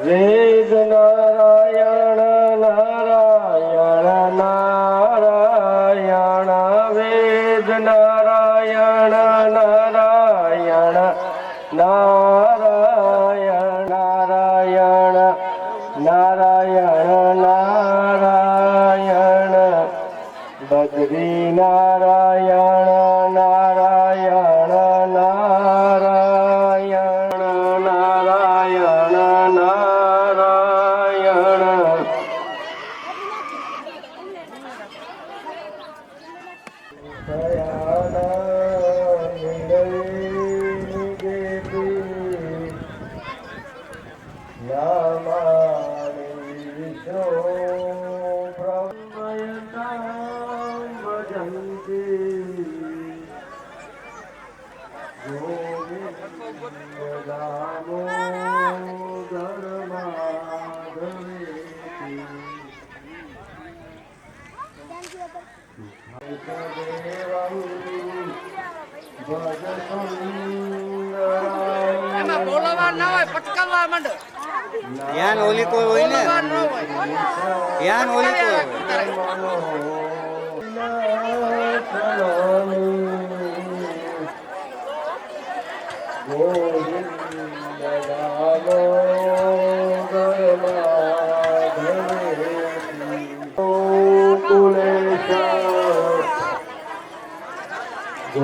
વેદ નારાયણ નારાયણ નારાયણ વેદ નારાયણ નારાયણ નારાયણ નારાયણ નારાયણ નારાયણ બદ્રી નારાયણ નારાયણ નારાયણ નારાયણ નારાયણ એમાં બોલવા ના હોય, પટકાવવા માંડો. યાન ઓલી કોઈ હોય ને, યાન ઓલી કોઈ હોય.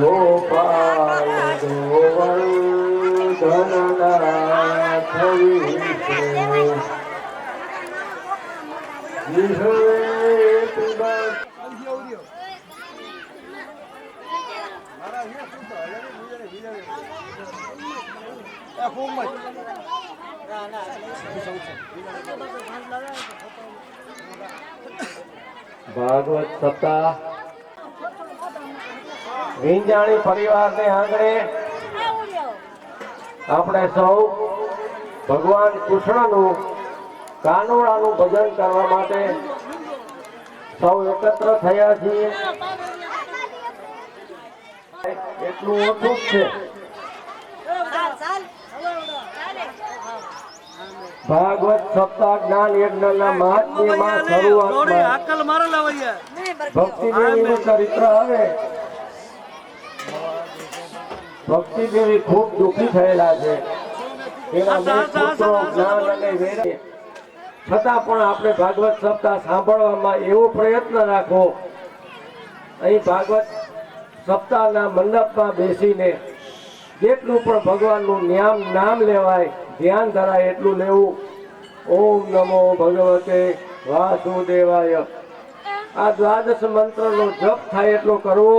ગોપાલ ગોવર્ધનનાથ ભાગવત સપ્તાહ વિંજાણી પરિવારને આંગણે આપણે સૌ ભગવાન કૃષ્ણનું કાનોડાનું ભજન કરવા માટે સૌ એકત્ર થયા છીએ. એટલું ઓછું જ છે. ભાગવત સપ્તાહ જ્ઞાન યજ્ઞના મહાત્મ્યમાં શરૂઆતમાં ભક્તિ દેવીનું ચરિત્ર આવે. ભક્તિ દેવી ખૂબ દુઃખી થયેલા છે. એના બે પુત્રો જ્ઞાન અને વૈરાગ્ય. છતાં પણ આપણે ભાગવત સપ્તાહ સાંભળવામાં એવો પ્રયત્ન રાખો. અહીં ભાગવત સપ્તાહના મંડપમાં બેસીને જેટલું પણ ભગવાનનું નામ લેવાય, ધ્યાન ધરાય એટલું લેવું. ઓમ નમો ભગવતે વાસુદેવાય. આ દ્વાદશ મંત્રનો જપ થાય એટલો કરવો.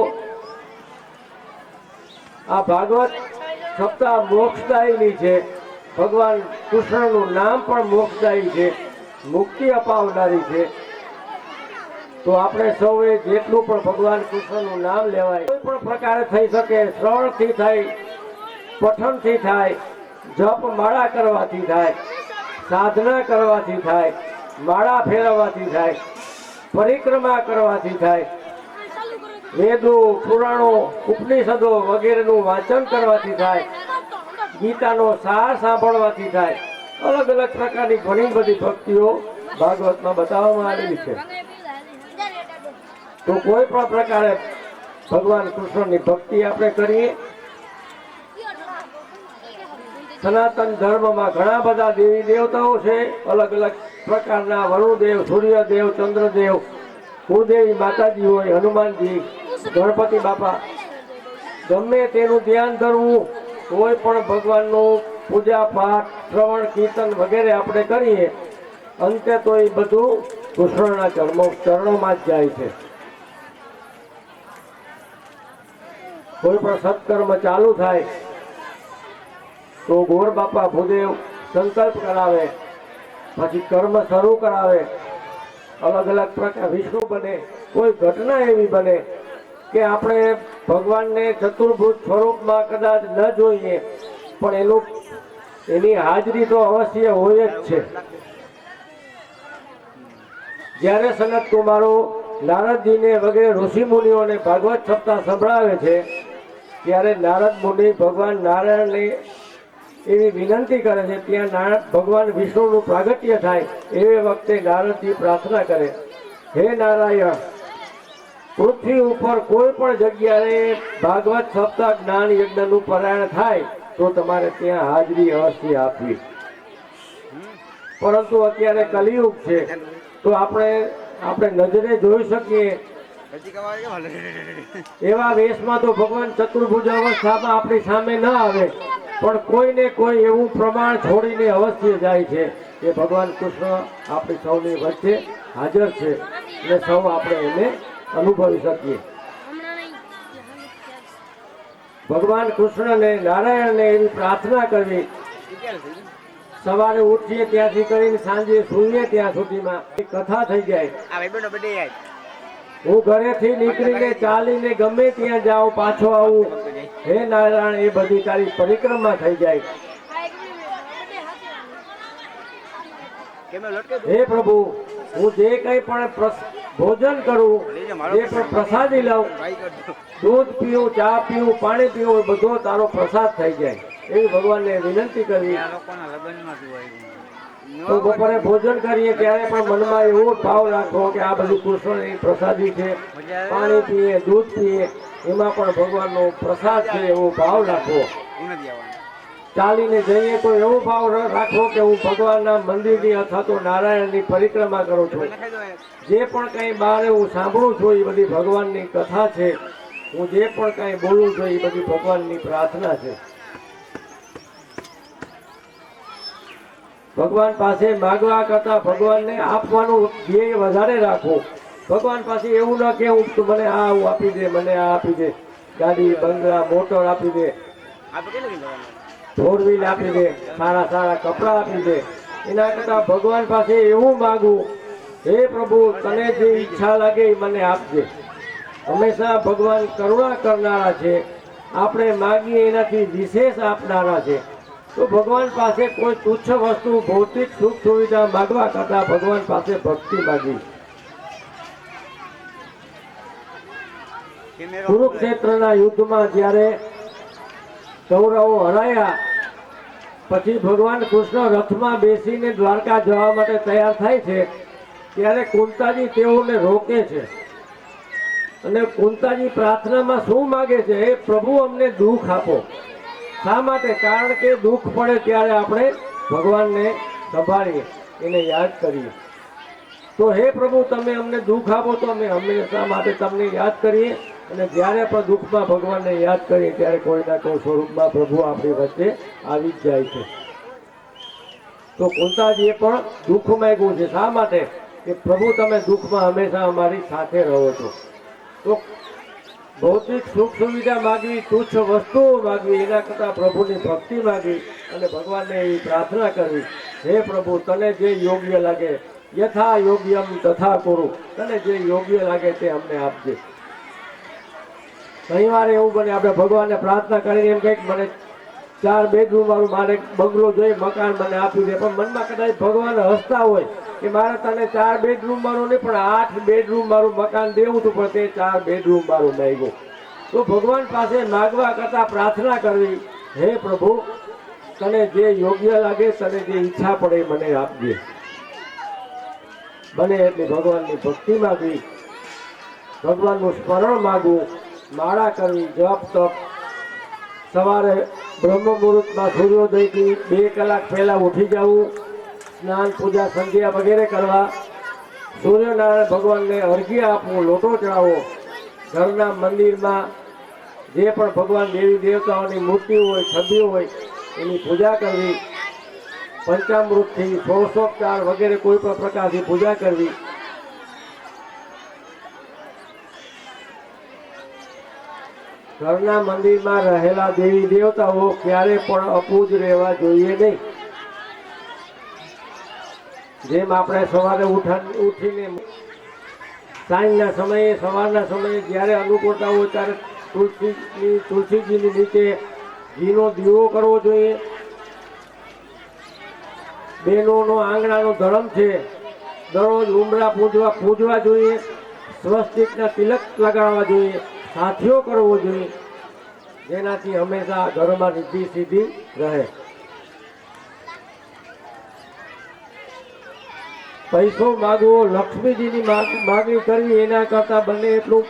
આ ભાગવત સપ્તાહ મોક્ષદાયીની છે. ભગવાન કૃષ્ણનું નામ પણ મોક્ષદાયી છે, મુક્તિ અપાવનારી છે. તો આપણે સૌએ જેટલું પણ ભગવાન કૃષ્ણનું નામ લેવાય, કોઈ પણ પ્રકારે થઈ શકે. શ્રવણથી થાય, પઠનથી થાય, જપ માળા કરવાથી થાય, સાધના કરવાથી થાય, માળા ફેરવવાથી થાય, પરિક્રમા કરવાથી થાય, વેદો પુરાણો ઉપનિષદો વગેરેનું વાંચન કરવાથી થાય, ગીતાનો સાર સાંભળવાથી થાય. અલગ અલગ પ્રકારની ઘણી બધી ભક્તિઓ ભાગવતમાં બતાવવામાં આવેલી છે. તો કોઈ પણ પ્રકારે ભગવાન કૃષ્ણની ભક્તિ આપણે કરીએ. સનાતન ધર્મમાં ઘણા બધા દેવી દેવતાઓ છે. અલગ અલગ પ્રકારના વરુણદેવ, સૂર્યદેવ, ચંદ્રદેવ, કુળદેવી માતાજી હોય, હનુમાનજી, ગણપતિ બાપા. ગમે તેનું ધ્યાન ધરવું. કોઈ પણ ભગવાનનું પૂજા પાઠ, શ્રવણ કીર્તન વગેરે આપણે કરીએ, અંતે તો એ બધું કૃષ્ણના ચરણોમાં જ જાય છે. કોઈ પણ સત્કર્મ ચાલુ થાય તો ગોર બાપા ભૂદેવ સંકલ્પ કરાવે, પછી કર્મ શરૂ કરાવે. અલગ અલગ પ્રકાર વિષ્ણુ બને. કોઈ ઘટના એવી બને કે આપણે ભગવાનને ચતુર્ભુજ સ્વરૂપમાં કદાચ ન જોઈએ, પણ એની હાજરી તો અવશ્ય હોય જ છે. જ્યારે સનત કુમારો નારદજીને વગેરે ઋષિ મુનિઓને ભાગવત સપ્તાહ સંભળાવે છે, ત્યારે નારદ મુનિ ભગવાન નારાયણને એવી વિનંતી કરે છે. ત્યાં ભગવાન વિષ્ણુનું પ્રાગટ્ય થાય એ વખતે નારદજી પ્રાર્થના કરે, હે નારાયણ, પૃથ્વી ઉપર કોઈ પણ જગ્યાએ ભાગવત સપ્તાહ જ્ઞાન યજ્ઞનું પારાયણ થાય તો તમારે ત્યાં હાજરી અવશ્ય આપવી. પરંતુ અત્યારે કલિયુગ છે તો આપણે નજરે જોઈ શકીએ એવા વેશમાં તો ભગવાન ચતુર્ભુજ અવસ્થામાં આપણી સામે ન આવે, પણ કોઈને કોઈ એવું પ્રમાણ છોડીને અવશ્ય જાય છે કે ભગવાન કૃષ્ણ આપણી સૌની વચ્ચે હાજર છે અને સૌ આપણે એને અનુભવી શકીએ. ભગવાન કૃષ્ણને નારાયણને એવી પ્રાર્થના કરવી, સવારે ઉઠીએ ત્યાંથી કરીને સાંજે સૂઈએ ત્યાં સુધીમાં કથા થઈ જાય. હું ઘરેથી નીકળીને ચાલીને ગમે ત્યાં જાઉં પાછો આવું, હે નારાયણ, એ બધી તારી પરિક્રમા થઈ જાય. હે પ્રભુ, હું જે કંઈ પણ ભોજન કરું, જે પણ પ્રસાદી લઉં, દૂધ પીવું, ચા પીવું, પાણી પીવું, બધો તારો પ્રસાદ થઈ જાય એવી ભગવાનને વિનંતી કરવી. તો બપોરે ભોજન કરીએ ત્યારે પણ મનમાં એવો ભાવ રાખવો કે આ બધું કૃષ્ણની પ્રસાદી છે. પાણી પીએ, દૂધ પીએ, એમાં પણ ભગવાનનો પ્રસાદ છે એવો ભાવ રાખવો. ચાલીને જઈએ તો એવો ભાવ રાખવો કે હું ભગવાનના મંદિરની અથવા તો નારાયણની પરિક્રમા કરું છું. જે પણ કંઈ બહાર હું સાંભળું છું એ બધી ભગવાનની કથા છે. હું જે પણ કંઈ બોલું છું એ બધી ભગવાનની પ્રાર્થના છે. ભગવાન પાસે માગવા કરતા ભગવાનને આપવાનું ધ્યેય વધારે રાખવું. ભગવાન પાસે એવું ન કહેવું તું મને આ આપી દે, મને આ આપી દે, ગાડી, બંગલા, મોટર આપી દે, 4 વ્હીલ આપી દે, સારા સારા કપડાં આપી દે. એના કરતા ભગવાન પાસે એવું માગવું, હે પ્રભુ, તને જે ઈચ્છા લાગે એ મને આપજે. હંમેશા ભગવાન કરુણા કરનારા છે, આપણે માગીએ એનાથી વિશેષ આપનારા છે. તો ભગવાન પાસે કોઈ તુચ્છ વસ્તુ, ભૌતિક સુખ સુવિધા માગવા કરતા ભગવાન પાસે ભક્તિ માગી. કુરુક્ષેત્રના યુદ્ધમાં જ્યારે કૌરવો હરાયા પછી ભગવાન કૃષ્ણ રથમાં બેસીને દ્વારકા જવા માટે તૈયાર થાય છે ત્યારે કુંતાજી તેઓને રોકે છે અને કુંતાજી પ્રાર્થનામાં શું માગે છે, હે પ્રભુ, અમને દુઃખ આપો. શા માટે? કારણ કે દુઃખ પડે ત્યારે આપણે ભગવાનને સંભાળીએ, એને યાદ કરીએ. તો હે પ્રભુ, તમે અમને દુઃખ આપો તો અમે હંમેશા માટે તમને યાદ કરીએ. અને જ્યારે પણ દુઃખમાં ભગવાનને યાદ કરીએ ત્યારે કોઈના કોઈ સ્વરૂપમાં પ્રભુ આપણી વચ્ચે આવી જ જાય છે. તો કુંતાજીએ પણ દુઃખ માંગ્યું છે. શા માટે? કે પ્રભુ, તમે દુઃખમાં હંમેશા અમારી સાથે રહો છો. તો ભૌતિક સુખ સુવિધા માગવી, તુચ્છ વસ્તુઓ માગવી, એના કરતાં પ્રભુની ભક્તિ માગવી અને ભગવાનને એવી પ્રાર્થના કરવી, હે પ્રભુ, તને જે યોગ્ય લાગે, યથા યોગ્યમ તથા કુરુ, તને જે યોગ્ય લાગે તે અમને આપજે. ઘણી વાર એવું બને આપણે ભગવાનને પ્રાર્થના કરીને એમ કંઈક મને 4 બેડરૂમ વાળું મારે બંગલો જોઈએ, મકાન મને આપી દે, પણ મનમાં કદાચ ભગવાન હસતા હોય કે મારે તને 4 બેડરૂમ વાળું નહીં પણ 8 બેડરૂમ વાળું મકાન દેવું હતું, પણ તે 4 બેડરૂમ વાળું માંગ્યું. તો ભગવાન પાસે માગવા કરતા પ્રાર્થના કરવી, હે પ્રભુ, તને જે યોગ્ય લાગે, તને જે ઈચ્છા પડે મને આપજે. બને એટલી ભગવાનની ભક્તિ માગવી, ભગવાનનું સ્મરણ માગવું, માળા કરવી, જપ તપ. સવારે બ્રહ્મ મુહૂર્તમાં સૂર્યોદયથી 2 કલાક પહેલા ઉઠી જવું, સ્નાન, પૂજા, સંધ્યા વગેરે કરવા, સૂર્યનારાયણ ભગવાનને અર્ઘ્ય આપવું, લોટો ચડાવવો, ઘરના મંદિરમાં જે પણ ભગવાન દેવી દેવતાઓની મૂર્તિ હોય, છબી હોય, એની પૂજા કરવી, પંચામૃતથી, ષોડશોપચાર વગેરે કોઈ પણ પ્રકારથી પૂજા કરવી. ઘરના મંદિરમાં રહેલા દેવી દેવતાઓ ક્યારે પણ અપૂજ રહેવા જોઈએ નહીં. જેમ આપણે સવારે ઉઠીને સાંજના સમયે, સવારના સમયે જ્યારે અનુકૂળતા હોય ત્યારે તુલસીજીની નીચે ઘીનો દીવો કરવો જોઈએ. બહેનોનો આંગણાનો ધર્મ છે, દરરોજ ઉંબરા પૂજવા જોઈએ, સ્વસ્તિકના તિલક લગાડવા જોઈએ, સાથીઓ કરવો જોઈએ, જેનાથી હંમેશા ઘરમાં રિદ્ધિ સિદ્ધિ રહે. પૈસો માગવો, લક્ષ્મીજીની માગણી કરવી એના કરતાં બને એટલું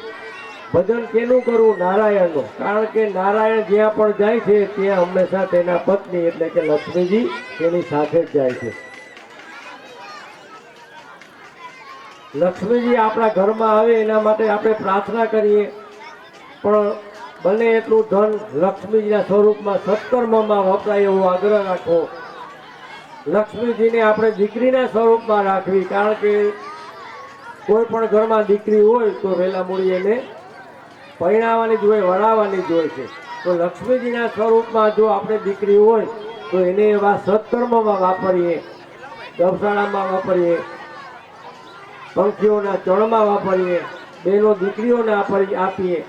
ભજન કેનું કરવું? નારાયણનું. કારણ કે નારાયણ જ્યાં પણ જાય છે ત્યાં હંમેશા તેના પત્ની એટલે કે લક્ષ્મીજી તેની સાથે જ જાય છે. લક્ષ્મીજી આપણા ઘરમાં આવે એના માટે આપણે પ્રાર્થના કરીએ, પણ બને એટલું ધન લક્ષ્મીજીના સ્વરૂપમાં સત્કર્મમાં વપરાય એવો આગ્રહ રાખવો. લક્ષ્મીજીને આપણે દીકરીના સ્વરૂપમાં રાખવી, કારણ કે કોઈ પણ ઘરમાં દીકરી હોય તો વહેલા મૂડી એને પરણાવવાની જ હોય, વરાવવાની જ હોય છે. તો લક્ષ્મીજીના સ્વરૂપમાં જો આપણે દીકરી હોય તો એને એવા સત્કર્મમાં વાપરીએ, ગૌશાળામાં વાપરીએ, પંખીઓના ચણમાં વાપરીએ, બહેનો દીકરીઓને આપીએ,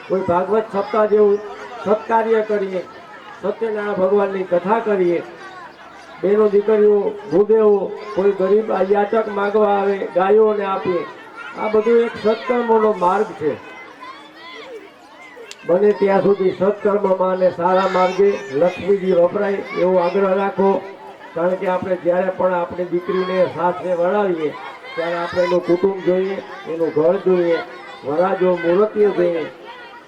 કોઈ ભાગવત સપ્તાહ જેવું સત્કાર્ય કરીએ, સત્યનારાયણ ભગવાનની કથા કરીએ, બહેનો દીકરીઓ ભૂદેવો કોઈ ગરીબ યાચક માગવા આવે ગાયોને આપીએ. આ બધું એક સત્કર્મનો માર્ગ છે. બને ત્યાં સુધી સત્કર્મમાં અને સારા માર્ગે લક્ષ્મીજી વપરાય એવો આગ્રહ રાખો. કારણ કે આપણે જ્યારે પણ આપણી દીકરીને સાસરે વળાવીએ ત્યારે આપણે એનું કુટુંબ જોઈએ, એનું ઘર જોઈએ, વરાજો મૂર્તિઓ જોઈએ.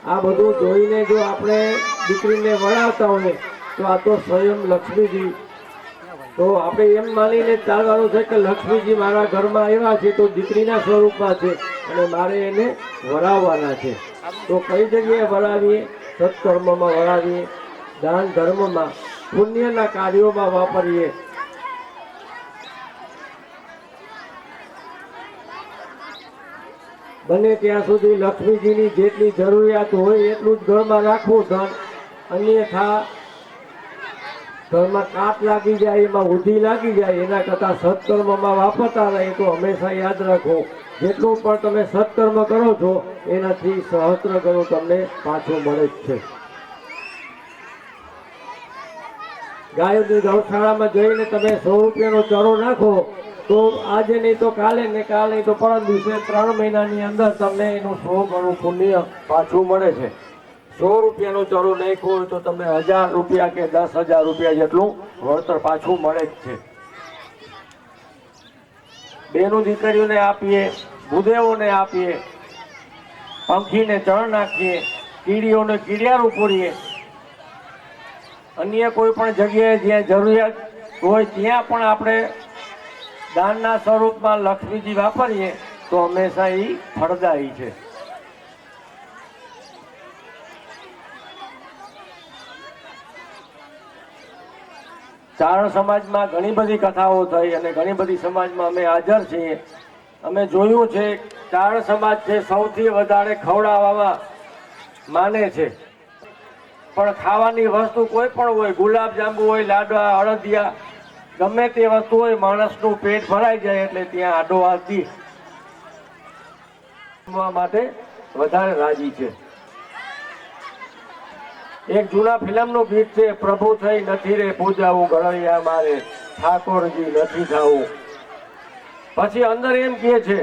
આ બધું જોઈને જો આપણે દીકરીને વળાવતા હોય તો આ તો સ્વયં લક્ષ્મીજી. તો આપણે એમ માનીને ચાલવાનું છે કે લક્ષ્મીજી મારા ઘરમાં આવ્યા છે તો દીકરીના સ્વરૂપમાં છે અને મારે એને વરાવવાના છે. તો કઈ જગ્યાએ વરાવીએ? સત્કર્મમાં વરાવીએ, દાન ધર્મમાં, પુણ્યના કાર્યોમાં વાપરીએ. બને ત્યાં સુધી લક્ષ્મીજીની જેટલી જરૂરિયાત હોય એટલું જ ઘરમાં રાખવું ધન. અન્યથા ઘરમાં કાટ લાગી જાય, એમાં ઉધી લાગી જાય, એના કરતાં સત્કર્મમાં વાપરતા રહે. તો હંમેશા યાદ રાખો, જેટલું પણ તમે સત્કર્મ કરો છો એનાથી સહસ્ત્ર ગણું તમને પાછું મળે જ છે. ગાયોની ગૌશાળામાં જઈને તમે 100 રૂપિયાનો ચરો નાખો તો આજે નહીં તો કાલે ને કાલે નહીં તો પરમ દિવસે 3 મહિનાની અંદર તમને એનું 100 ગણું પુણ્ય પાછું મળે છે. 100 રૂપિયાનો ચરો નાખ્યો હોય તો તમને 1000 રૂપિયા કે 10,000 રૂપિયા જેટલું વળતર પાછું મળે જ છે. બેનું દીકરીઓને આપીએ, ભૂદેવોને આપીએ, પંખીને ચણ નાખીએ, કીડીઓને કીડિયારું પૂરીએ. અન્ય કોઈ પણ જગ્યાએ જ્યાં જરૂરિયાત હોય ત્યાં પણ આપણે દાનના સ્વરૂપમાં લક્ષ્મીજી વાપરીએ તો હંમેશા એ ફળદાયી છે. ચારણ સમાજમાં ઘણી બધી કથાઓ થઈ અને ઘણી બધી સમાજમાં અમે હાજર છીએ. અમે જોયું છે ચારણ સમાજ છે સૌથી વધારે ખવડાવવામાં માને છે. પણ ખાવાની વસ્તુ કોઈ પણ હોય, ગુલાબ જાંબુ હોય, લાડવા, અડદિયા, ગમે તે વસ્તુ હોય, માણસનું પેટ ભરાઈ જાય એટલે ત્યાં આડો હાથથી માટે વધારે રાજી છે. એક જૂના ફિલ્મનું ગીત છે, પ્રભુ થઈ નથી રે પૂજાવું, ગળૈયા મારે ઠાકોરજી નથી થાવું. પછી અંદર એમ કહે છે,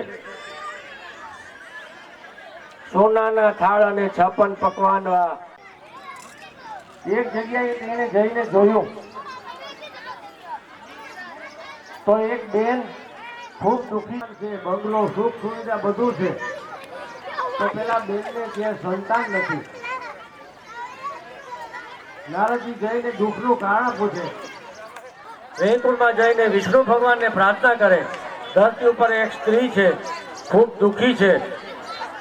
સોનાના થાળ અને 56 પકવાનવા. એક જગ્યાએ તેને જઈને જોયું તો એક બેન ખૂબ દુઃખી છે, બંગલો, સુખ સુવિધા બધું છે, તો પેલા બેનને ત્યાં સંતાન નથી. નારદજી જઈને દુઃખનું કારણ પૂછે, વૈકુંઠમાં જઈને વિષ્ણુ ભગવાનને પ્રાર્થના કરે, ધરતી ઉપર એક સ્ત્રી છે ખૂબ દુઃખી છે,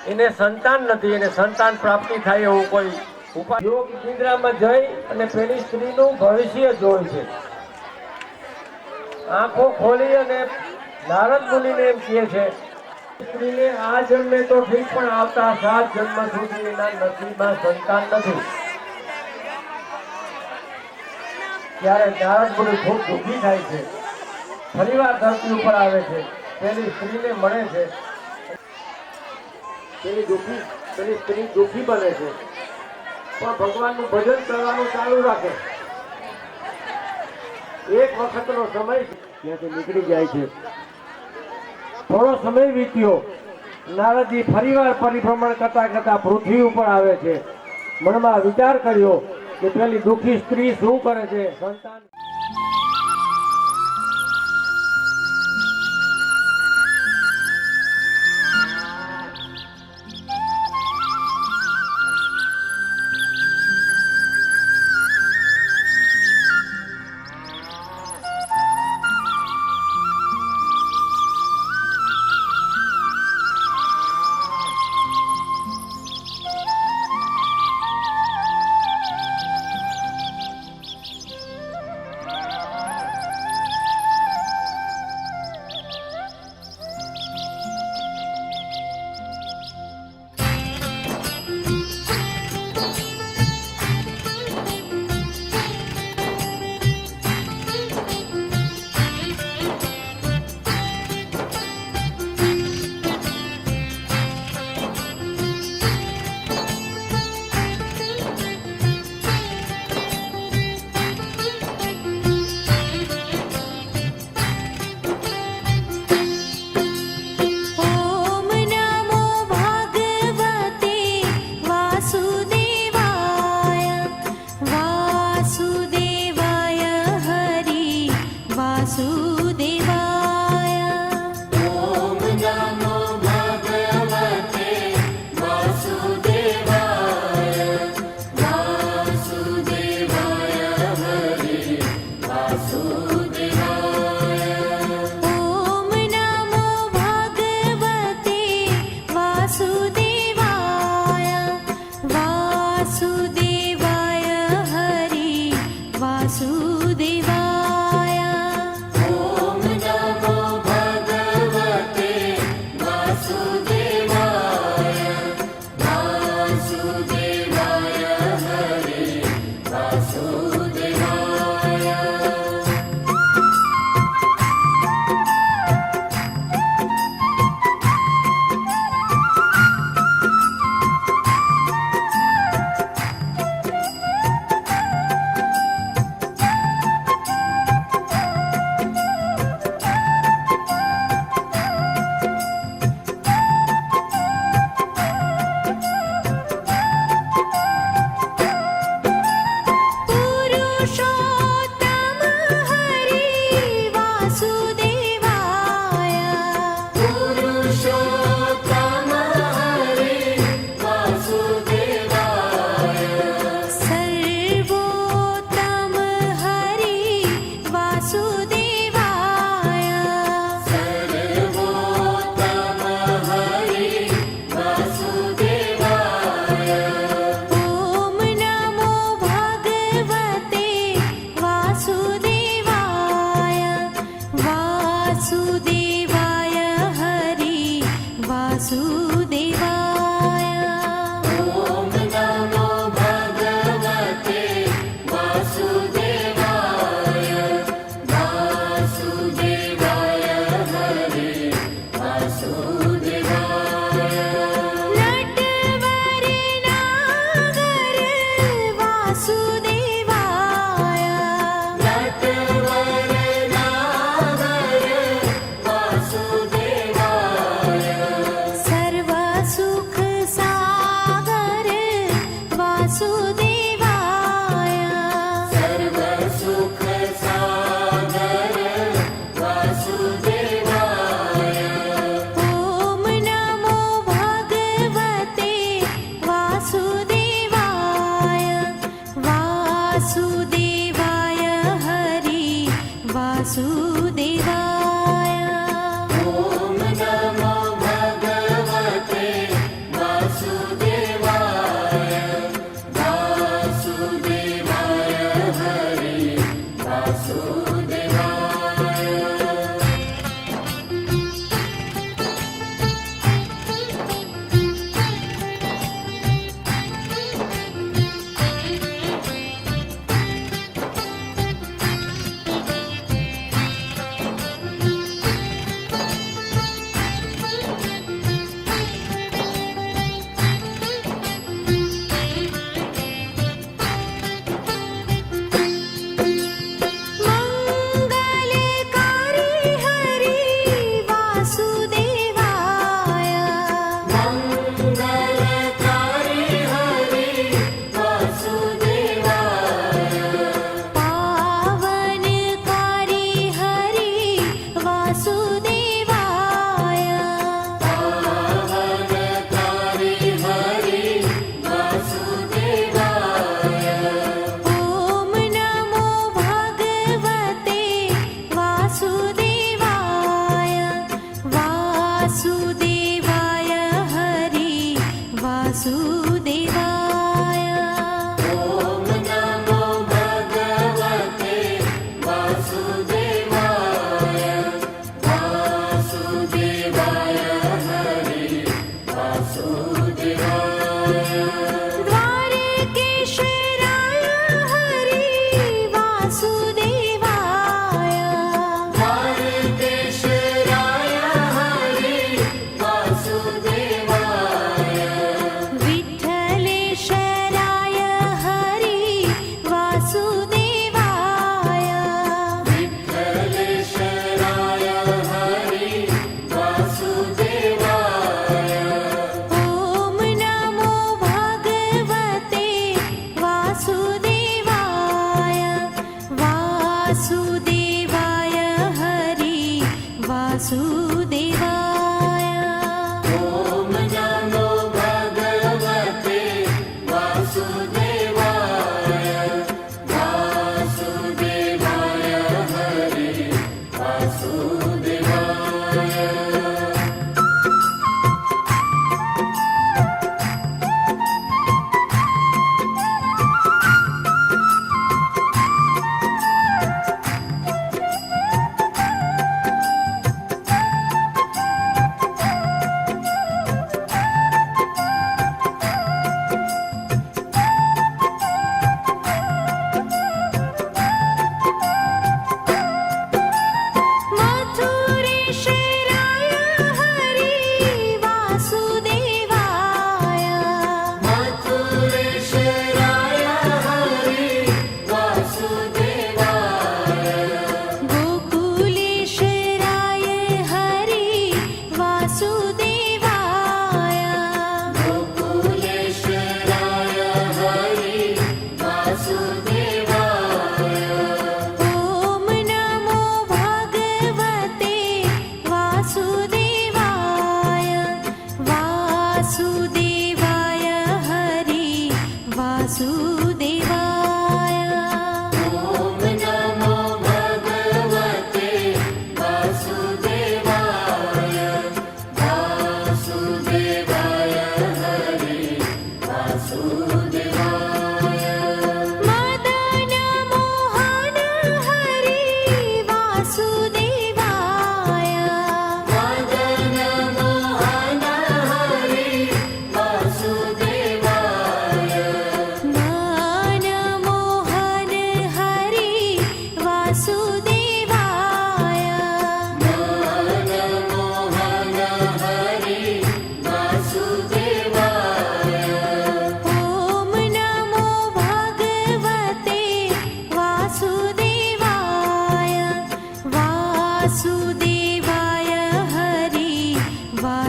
એને સંતાન નથી, એને સંતાન પ્રાપ્તિ થાય એવું કોઈ ઉપાય. યોગ નિદ્રામાં જઈ અને પેલી સ્ત્રીનું ભવિષ્ય જોઈ છે. આંખો ખોલી અને નારદ મુનિને એમ કહે છે, સ્ત્રીને આ જન્મે તો ઠીક પણ આવતા 7 જન્મ સુધી એના નસીબમાં સંતાન નથી. ત્યારે નારદ મુનિ ખૂબ દુઃખી થાય છે. ફરીવાર ધરતી ઉપર આવે છે, પેલી સ્ત્રીને મળે છે. પેલી સ્ત્રી દુઃખી બને છે પણ ભગવાનનું ભજન કરવાનું ચાલુ રાખે. એક વખતનો સમય ત્યાંથી નીકળી જાય છે. થોડો સમય વીત્યો, નારદજી ફરીવાર પરિભ્રમણ કરતા કરતા પૃથ્વી ઉપર આવે છે. મનમાં વિચાર કર્યો કે પેલી દુઃખી સ્ત્રી શું કરે છે, સંતાન वासुदेवाय हरि वासुदेवाय ॐ नमो भगवते वासुदेवाय वासुदेवाय हरे वासुदेवाय नटवर नागर वासुदेवाय नटवर नागर वासुदेवाय सर्वसुख सागर वासुदेवाय सर्वसुख सागर वासुदेवाय ॐ नमो भगवते वासुदेवाय वासुदेवाय हरि वासुदेवाय ॐ नमो भगवते वासुदेवाय वासुदेवाय हरे वासुदेवाय मङ्गलकारी हरि वासुदेवाय मङ्गलकारी हरि वासुदेवाय पावनकारी हरि वासुदेवाय पावनकारी हरि वासुदेवाय ॐ नमो भगवते वासुदेवाय वासुदेवाय हरि वासुदेवाय ॐ नमो भगवते वासुदेवाय वासुदेवाय हरे वासुदेवाय द्वारकेश्वराय हरि वासुदेवाय द्वारकेश्वराय हरि वासुदेवाय विठ्ठलेश्वराय हरि वासुदेवाय विठ्ठलेश्वराय हरि वासुदेवाय ॐ नमो भगवते वासुदेवाय वासुदेवाय हरि वासुदेवाय ॐ नमो भगवते वासुदेवाय वासुदेवाय हरे वासुदेवाय ॐ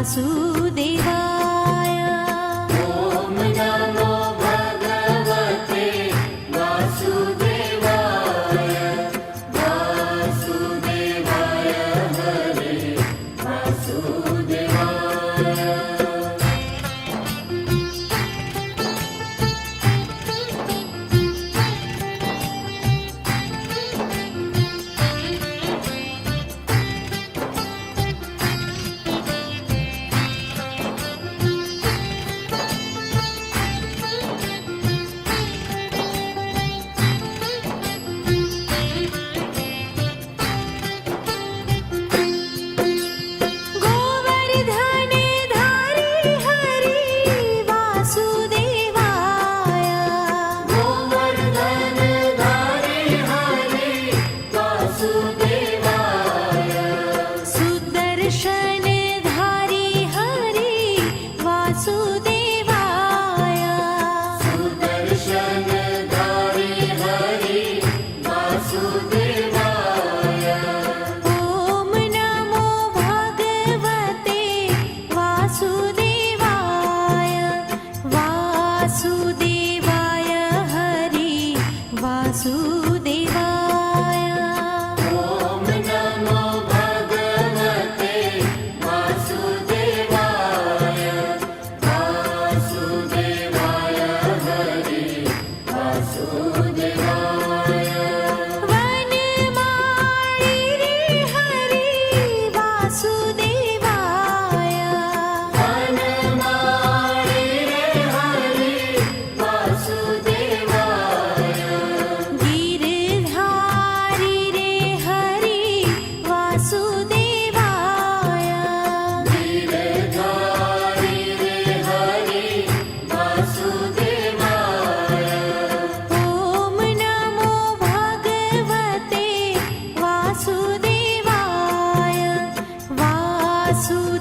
वासुदेवाय ॐ नमो भगवते वासुदेवाय वासुदेवाय हरे वासुदेवाय गोवर्धन धारी हरि वासुदेवाय गोवर्धन धारी हरे वासुदेवाय सुदर्शन धारी हरि वासुदेवाय सुदर्शन धारी हरे वासुदेवाय ॐ नमो भगवते वासुदेवाय वासुदेवाय हरि वासुदेवाय ॐ नमो भगवते वासुदेवाय वासुदेवाय हरे वासुदेवाय वनमाळी रे हरि वासुदेवाय वनमाळी रे हरे वासुदेवाय गिरधारी रे हरि वासुदेवाय गिरधारी रे हरे वासुदेवाय ॐ नमो भगवते वासुदेवाय वासुदेवाय